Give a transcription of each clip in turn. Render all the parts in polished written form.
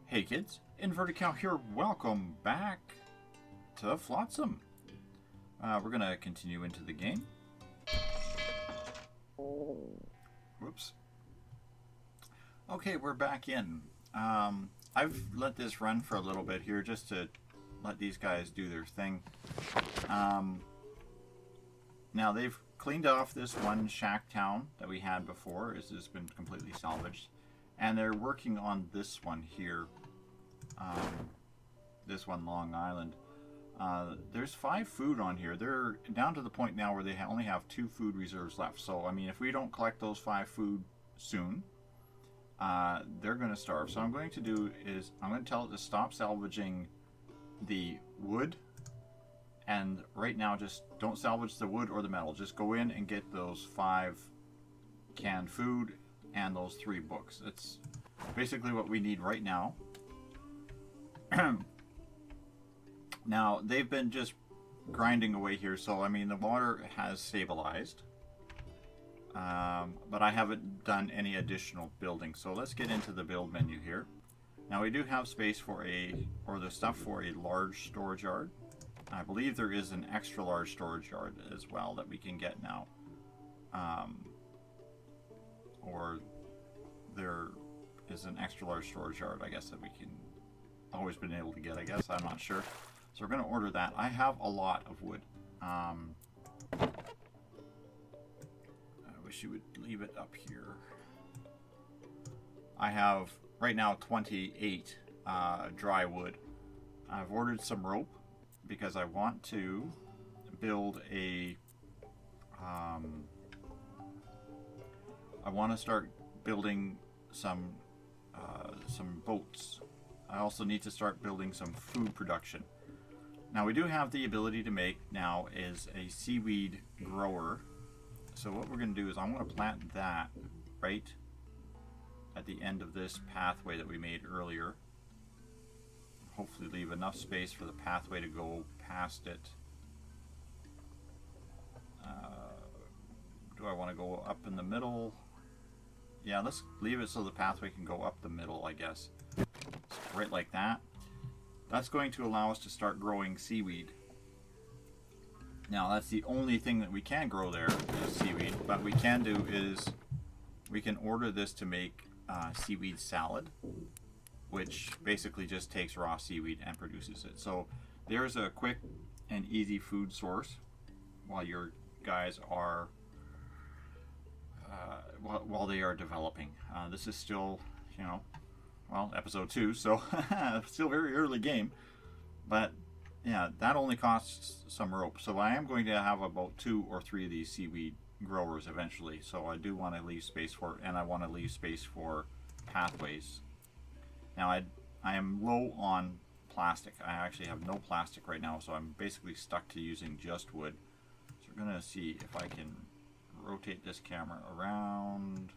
Hey kids, Inverted Cow here. Welcome back to Flotsam. We're gonna continue into the game. Whoops. Okay, we're back in. I've let this run for a little bit here just to let these guys do their thing. Now they've cleaned off this one shack town that we had before. It's just been completely salvaged. And they're working on this one here. This one, Long Island. There's 5 food on here. They're down to the point now where they only have 2 food reserves left. So, I mean, if we don't collect those 5 food soon, they're going to starve. So, what I'm going to do is I'm going to tell it to stop salvaging the wood. And right now, just don't salvage the wood or the metal. Just go in and get those 5 canned food and those 3 books. It's basically what we need right now. Now, they've been just grinding away here, so I mean the water has stabilized, but I haven't done any additional building. So let's get into the build menu here. Now we do have space for the stuff for a large storage yard. I believe there is an extra large storage yard as well that we can get now, or there is an extra large storage yard, I guess, that we can always been able to get, I guess. I'm not sure. So we're going to order that. I have a lot of wood. I wish you would leave it up here. I have right now 28 dry wood. I've ordered some rope because I want to build a I want to start building some boats. I also need to start building some food production. Now we do have the ability to make now is a seaweed grower. So what we're going to do is I'm going to plant that right at the end of this pathway that we made earlier. Hopefully leave enough space for the pathway to go past it. Do I want to go up in the middle? Yeah, let's leave it so the pathway can go up the middle, I guess. Right like that. That's going to allow us to start growing seaweed. Now that's the only thing that we can grow there is seaweed. But we can do is we can order this to make seaweed salad, which basically just takes raw seaweed and produces it. So there's a quick and easy food source while your guys are while they are developing. This is still, you know, well, episode 2, so still very early game. But yeah, that only costs some rope. So I am going to have about 2 or 3 of these seaweed growers eventually. So I do want to leave space for it, and I want to leave space for pathways. Now I am low on plastic. I actually have no plastic right now, so I'm basically stuck to using just wood. So we're going to see if I can rotate this camera around.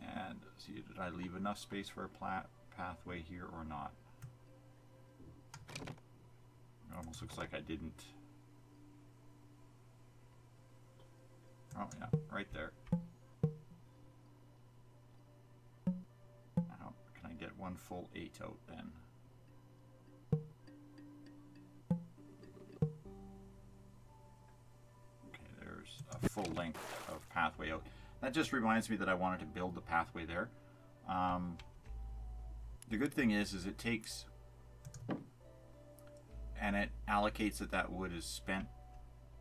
And see, did I leave enough space for a pathway here or not? It almost looks like I didn't. Oh yeah, right there. Now, can I get one full 8 out then? Okay, there's a full length of pathway out. That just reminds me that I wanted to build the pathway there. The good thing is it takes and it allocates that wood is spent.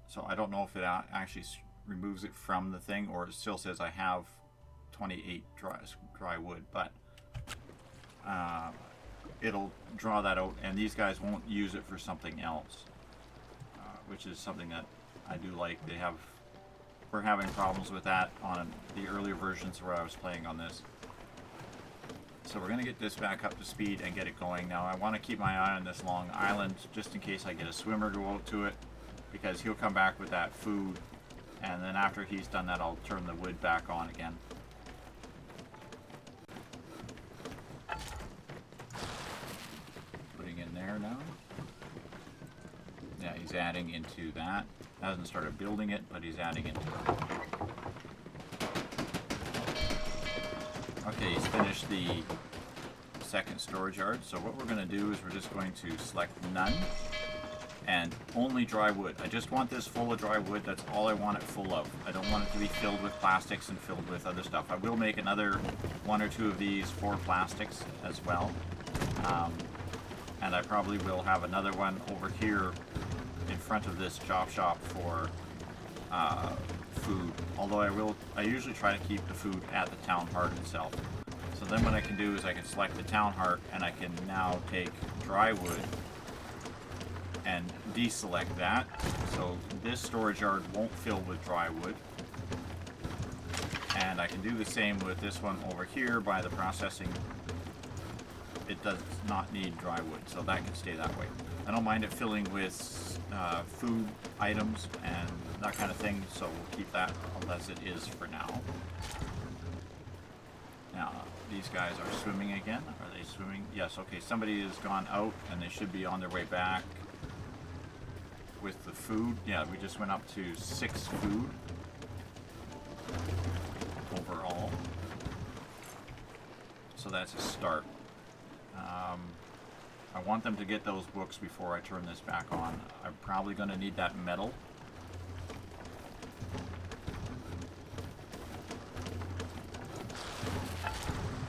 So I don't know if it actually removes it from the thing or it still says I have 28 dry wood, but it'll draw that out, and these guys won't use it for something else, which is something that I do like. We're having problems with that on the earlier versions where I was playing on this. So we're going to get this back up to speed and get it going. Now I want to keep my eye on this Long Island just in case I get a swimmer go out to it, because he'll come back with that food, and then after he's done that I'll turn the wood back on again. Putting in there now. Yeah, he's adding into that. Hasn't started building it, but he's adding into it. Okay, he's finished the second storage yard. So what we're going to do is we're just going to select none and only dry wood. I just want this full of dry wood. That's all I want it full of. I don't want it to be filled with plastics and filled with other stuff. I will make another one or two of these for plastics as well. And I probably will have another one over here in front of this chop shop for food. Although I usually try to keep the food at the town heart itself. So then what I can do is I can select the town heart and I can now take dry wood and deselect that. So this storage yard won't fill with dry wood. And I can do the same with this one over here by the processing. It does not need dry wood, so that can stay that way. I don't mind it filling with food items and that kind of thing, so we'll keep that as it is for now. Now, these guys are swimming again. Are they swimming? Yes, okay, somebody has gone out and they should be on their way back with the food. Yeah, we just went up to 6 food overall. So that's a start. I want them to get those books before I turn this back on. I'm probably going to need that metal.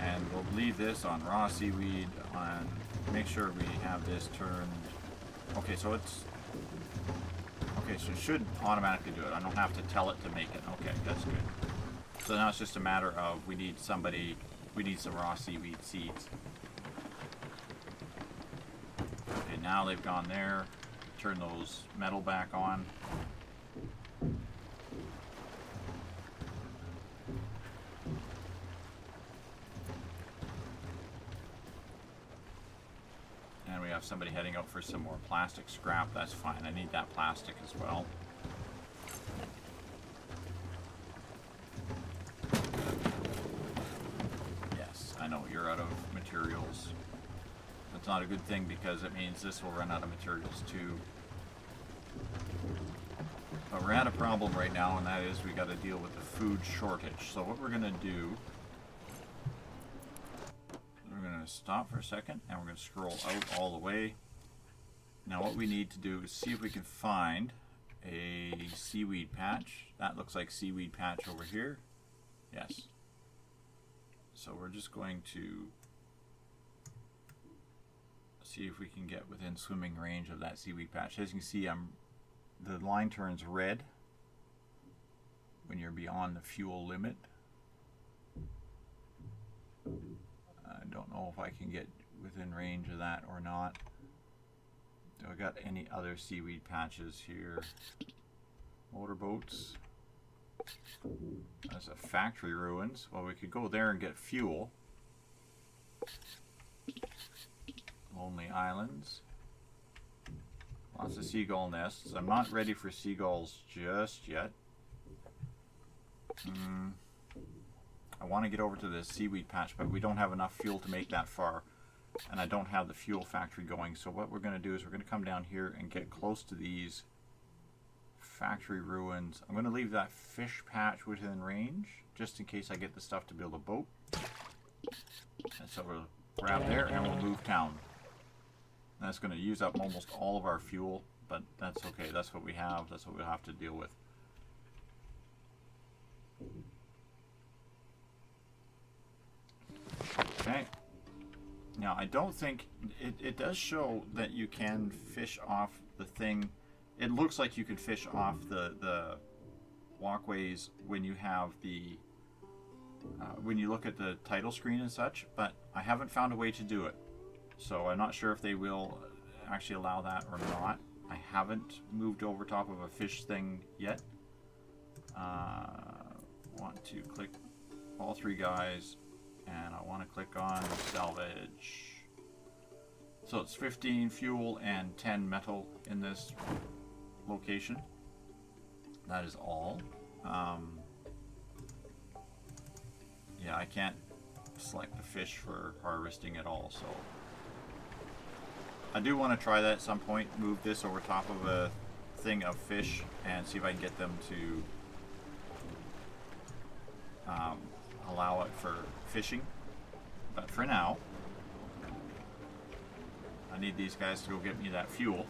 And we'll leave this on raw seaweed, on make sure we have this turned. Okay, so it's okay, so it should automatically do it. I don't have to tell it to make it. Okay, that's good. So now it's just a matter of we need some raw seaweed seeds. Okay, now they've gone there. Turn those metal back on. And we have somebody heading out for some more plastic scrap. That's fine. I need that plastic as well. Yes, I know you're out of materials. That's not a good thing because it means this will run out of materials too. But we're at a problem right now, and that is we got to deal with the food shortage. So what we're going to do, we're going to stop for a second and we're going to scroll out all the way. Now what we need to do is see if we can find a seaweed patch. That looks like seaweed patch over here. Yes. So we're just going to see if we can get within swimming range of that seaweed patch. As you can see, the line turns red when you're beyond the fuel limit. I don't know if I can get within range of that or not. Do I got any other seaweed patches here? Motorboats. That's a factory ruins. Well, we could go there and get fuel. Lonely Islands. Lots of seagull nests. I'm not ready for seagulls just yet. I want to get over to the seaweed patch, but we don't have enough fuel to make that far. And I don't have the fuel factory going. So what we're going to do is we're going to come down here and get close to these factory ruins. I'm going to leave that fish patch within range, just in case I get the stuff to build a boat. And so we'll grab there and we'll move town. That's going to use up almost all of our fuel, but that's okay. That's what we have. That's what we'll have to deal with. Okay. Now, I don't think... It does show that you can fish off the thing. It looks like you could fish off the walkways when you have the... when you look at the title screen and such, but I haven't found a way to do it. So I'm not sure if they will actually allow that or not. I haven't moved over top of a fish thing yet. Want to click all 3 guys, and I want to click on salvage. So it's 15 fuel and 10 metal in this location. That is all. Yeah, I can't select the fish for harvesting at all, so I do want to try that at some point. Move this over top of a thing of fish and see if I can get them to allow it for fishing. But for now, I need these guys to go get me that fuel.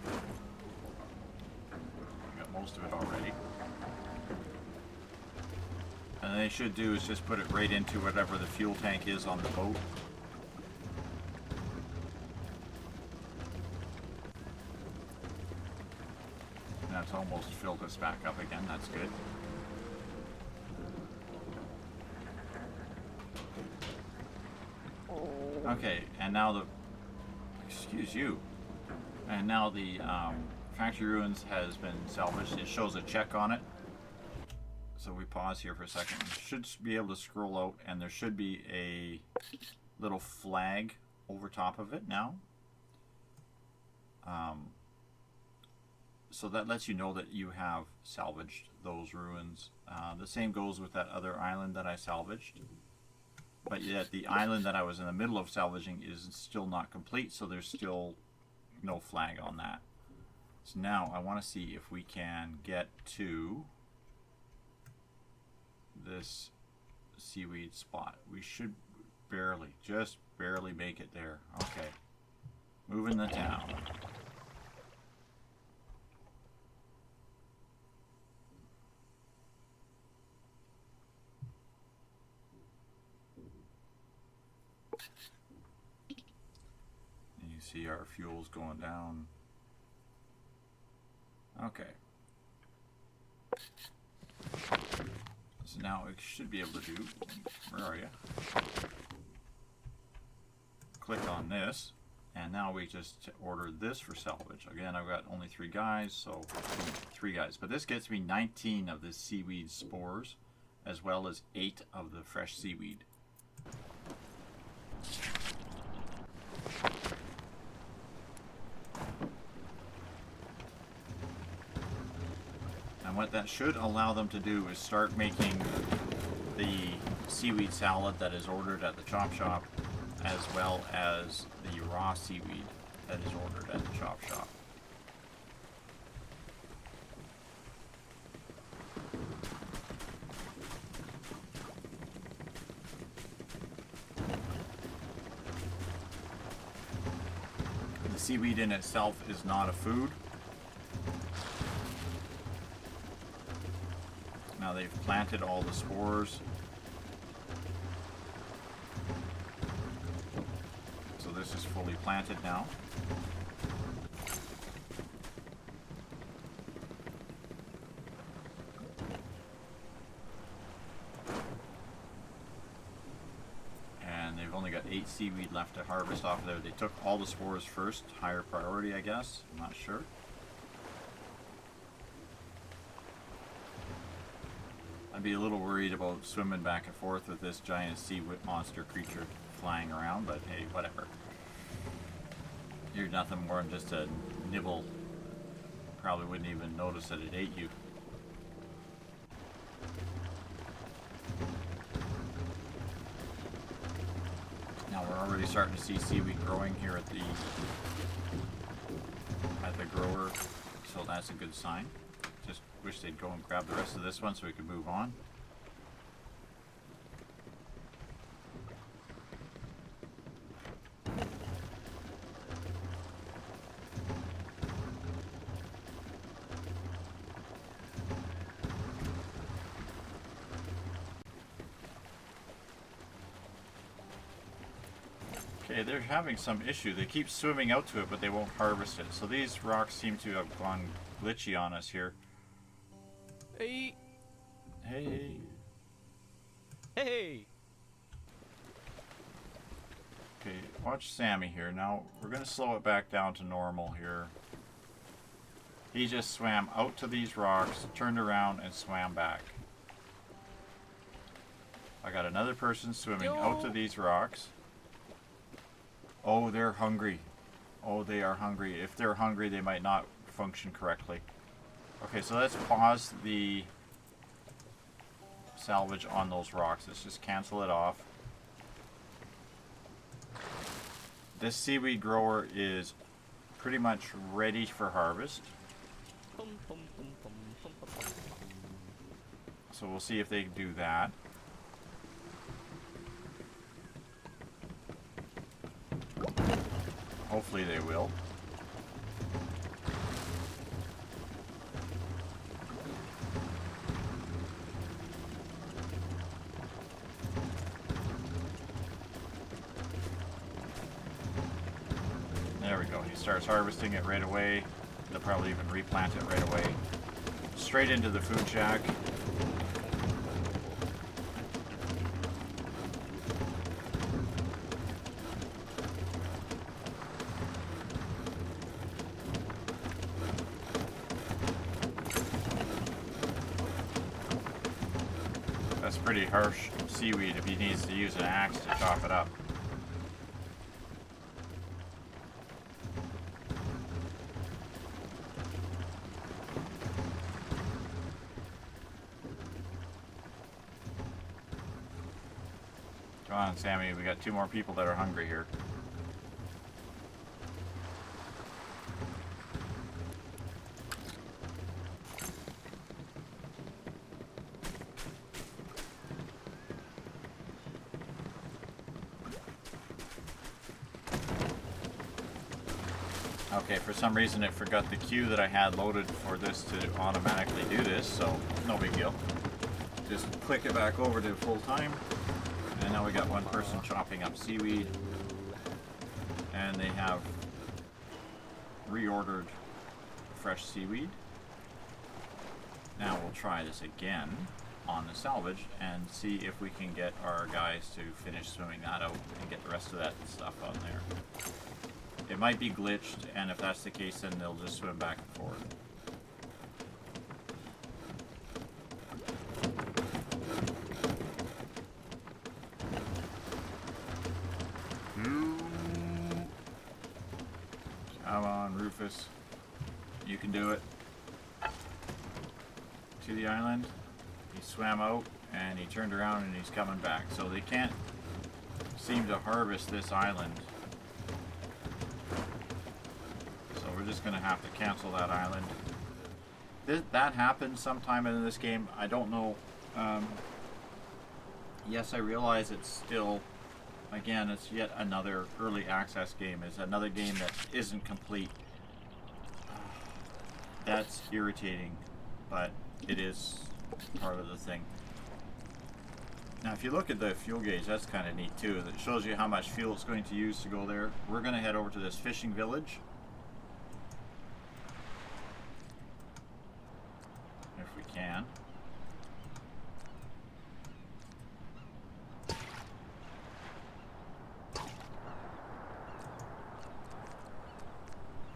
I got most of it already. And they should do is just put it right into whatever the fuel tank is on the boat. And that's almost filled us back up again. That's good. Okay, and now the... Excuse you. And now the factory ruins has been salvaged. It shows a check on it. So we pause here for a second. You should be able to scroll out, and there should be a little flag over top of it now. So that lets you know that you have salvaged those ruins. The same goes with that other island that I salvaged. But yet the island that I was in the middle of salvaging is still not complete, so there's still no flag on that. So now I want to see if we can get to this seaweed spot. We should barely, just barely make it there. Okay. Moving the town. And you see our fuel's going down. Okay. So now it should be able to do, where are you? Click on this, and now we just order this for salvage. Again, I've got only 3 guys, so 3 guys. But this gets me 19 of the seaweed spores, as well as 8 of the fresh seaweed. And what that should allow them to do is start making the seaweed salad that is ordered at the chop shop, as well as the raw seaweed that is ordered at the chop shop. The seaweed in itself is not a food. Now they've planted all the spores. So this is fully planted now. And they've only got 8 seaweed left to harvest off of there. They took all the spores first, higher priority I guess, I'm not sure. I'd be a little worried about swimming back and forth with this giant seaweed monster creature flying around, but hey, whatever. You're nothing more than just a nibble. Probably wouldn't even notice that it ate you. Now we're already starting to see seaweed growing here at the grower, so that's a good sign. Just wish they'd go and grab the rest of this one so we could move on. Okay, they're having some issue. They keep swimming out to it, but they won't harvest it. So these rocks seem to have gone glitchy on us here. Hey. Hey. Hey. Okay, watch Sammy here. Now, we're going to slow it back down to normal here. He just swam out to these rocks, turned around, and swam back. I got another person swimming out to these rocks. Oh, they're hungry. Oh, they are hungry. If they're hungry, they might not function correctly. Okay, so let's pause the salvage on those rocks. Let's just cancel it off. This seaweed grower is pretty much ready for harvest. So we'll see if they do that. Hopefully they will. There we go. He starts harvesting it right away. They'll probably even replant it right away. Straight into the food shack. That's pretty harsh seaweed if he needs to use an axe to chop it up. Come on, Sammy, we got 2 more people that are hungry here. Okay, for some reason it forgot the queue that I had loaded for this to automatically do this, so no big deal. Just click it back over to full time, and now we got 1 person chopping up seaweed, and they have reordered fresh seaweed. Now we'll try this again on the salvage and see if we can get our guys to finish swimming that out and get the rest of that stuff on there. It might be glitched, and if that's the case, then they'll just swim back and forth. Come on, Rufus. You can do it. To the island. He swam out, and he turned around, and he's coming back. So they can't seem to harvest this island. We're just going to have to cancel that island. That happens sometime in this game. I don't know. Yes, I realize it's still, again, it's yet another early access game. It's another game that isn't complete. That's irritating, but it is part of the thing. Now, if you look at the fuel gauge, that's kind of neat too. It shows you how much fuel it's going to use to go there. We're going to head over to this fishing village. Can.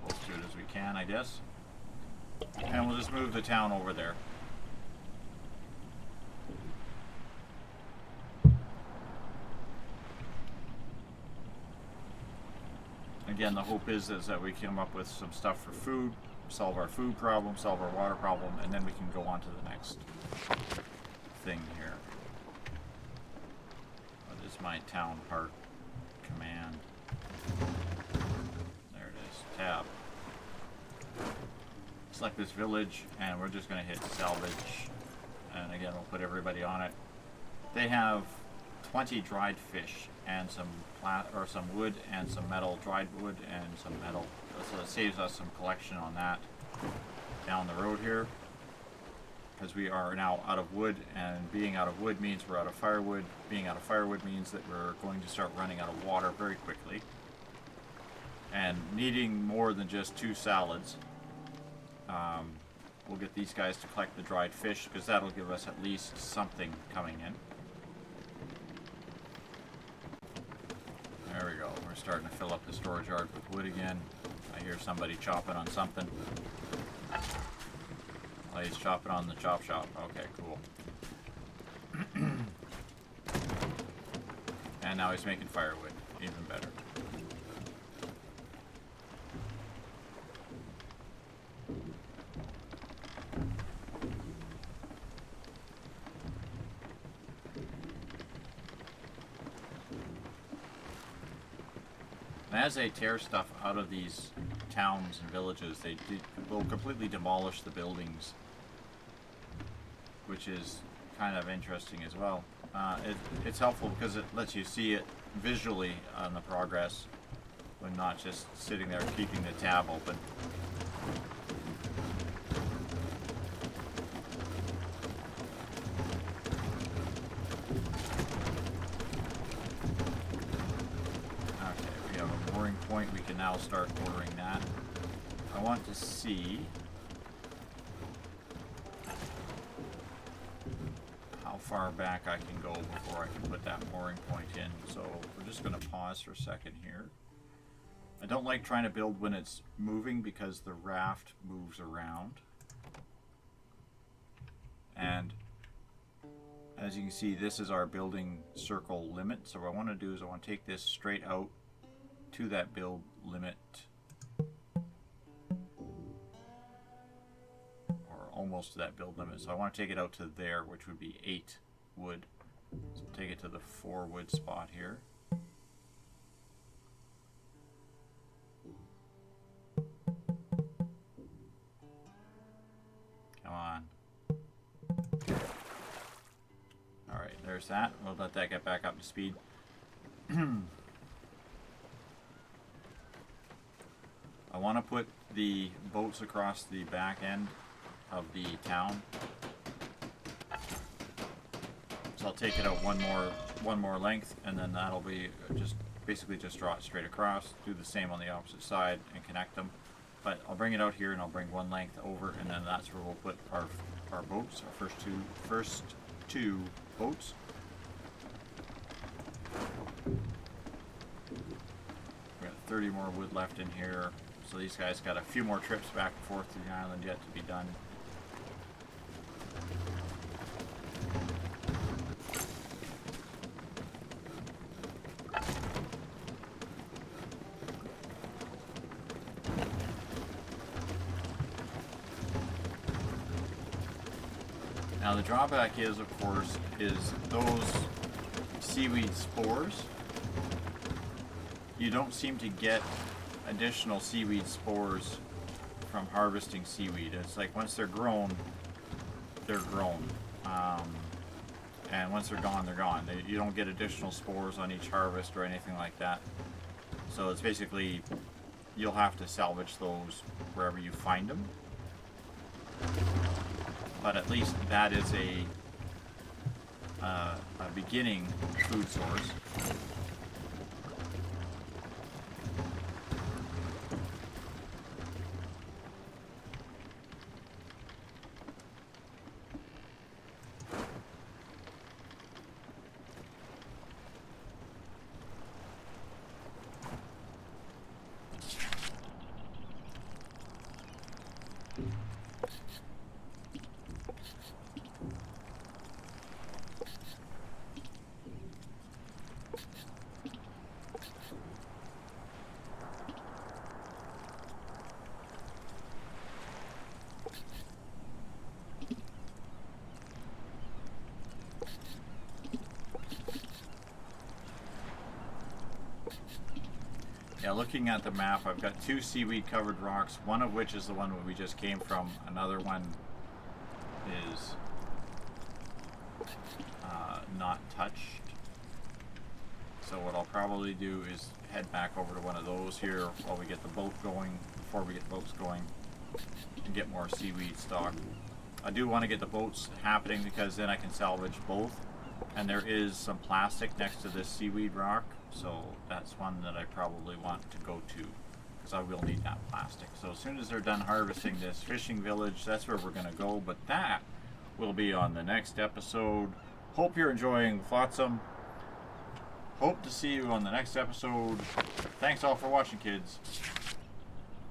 We'll do it as we can, I guess. And we'll just move the town over there. Again, the hope is that we come up with some stuff for food, solve our food problem, solve our water problem, and then we can go on to the next thing here. What is my town part command? There it is, tab. Select this village, and we're just going to hit salvage, and again we'll put everybody on it. They have 20 dried fish and some wood and some metal, dried wood and some metal. So it saves us some collection on that down the road here, because we are now out of wood, and being out of wood means we're out of firewood. Being out of firewood means that we're going to start running out of water very quickly, and needing more than just 2 salads. We'll get these guys to collect the dried fish, because that'll give us at least something coming in. There we go. We're starting to fill up the storage yard with wood again. I hear somebody chopping on something. Oh, he's chopping on the chop shop. Okay, cool. And now he's making firewood. Even better. As they tear stuff out of these towns and villages, will completely demolish the buildings, which is kind of interesting as well. It's helpful because it lets you see it visually on the progress when not just sitting there keeping the tab open. Okay, we have a mooring point. We can now start ordering that. I want to see how far back I can go before I can put that mooring point in. So we're just going to pause for a second here. I don't like trying to build when it's moving because the raft moves around. And as you can see, this is our building circle limit. So what I want to do is I want to take this straight out to that build limit. Almost to that build limit. So I want to take it out to there, which would be 8 wood. So take it to the 4 wood spot here. Come on. Alright, there's that. We'll let that get back up to speed. I want to put the boats across the back end of the town. So I'll take it out one more length, and then that'll be just basically just draw it straight across, do the same on the opposite side and connect them. But I'll bring it out here and I'll bring one length over, and then that's where we'll put our boats, our first two boats. We got 30 more wood left in here. So these guys got a few more trips back and forth to the island yet to be done. Now the drawback is, of course, is those seaweed spores. You don't seem to get additional seaweed spores from harvesting seaweed. It's like once they're grown, they're grown. And once they're gone, you don't get additional spores on each harvest or anything like that. So it's basically, you'll have to salvage those wherever you find them. But at least that is a beginning food source. Yeah, looking at the map, I've got 2 seaweed covered rocks, one of which is the one we just came from. Another one is not touched. So what I'll probably do is head back over to one of those here while we get the boat going, before we get the boats going, and get more seaweed stock. I do want to get the boats happening because then I can salvage both. And there is some plastic next to this seaweed rock, so that's one that I probably want to go to, because I will need that plastic. So as soon as they're done harvesting this fishing village, that's where we're going to go, but that will be on the next episode. Hope you're enjoying Flotsam. Hope to see you on the next episode. Thanks all for watching, kids,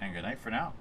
and good night for now.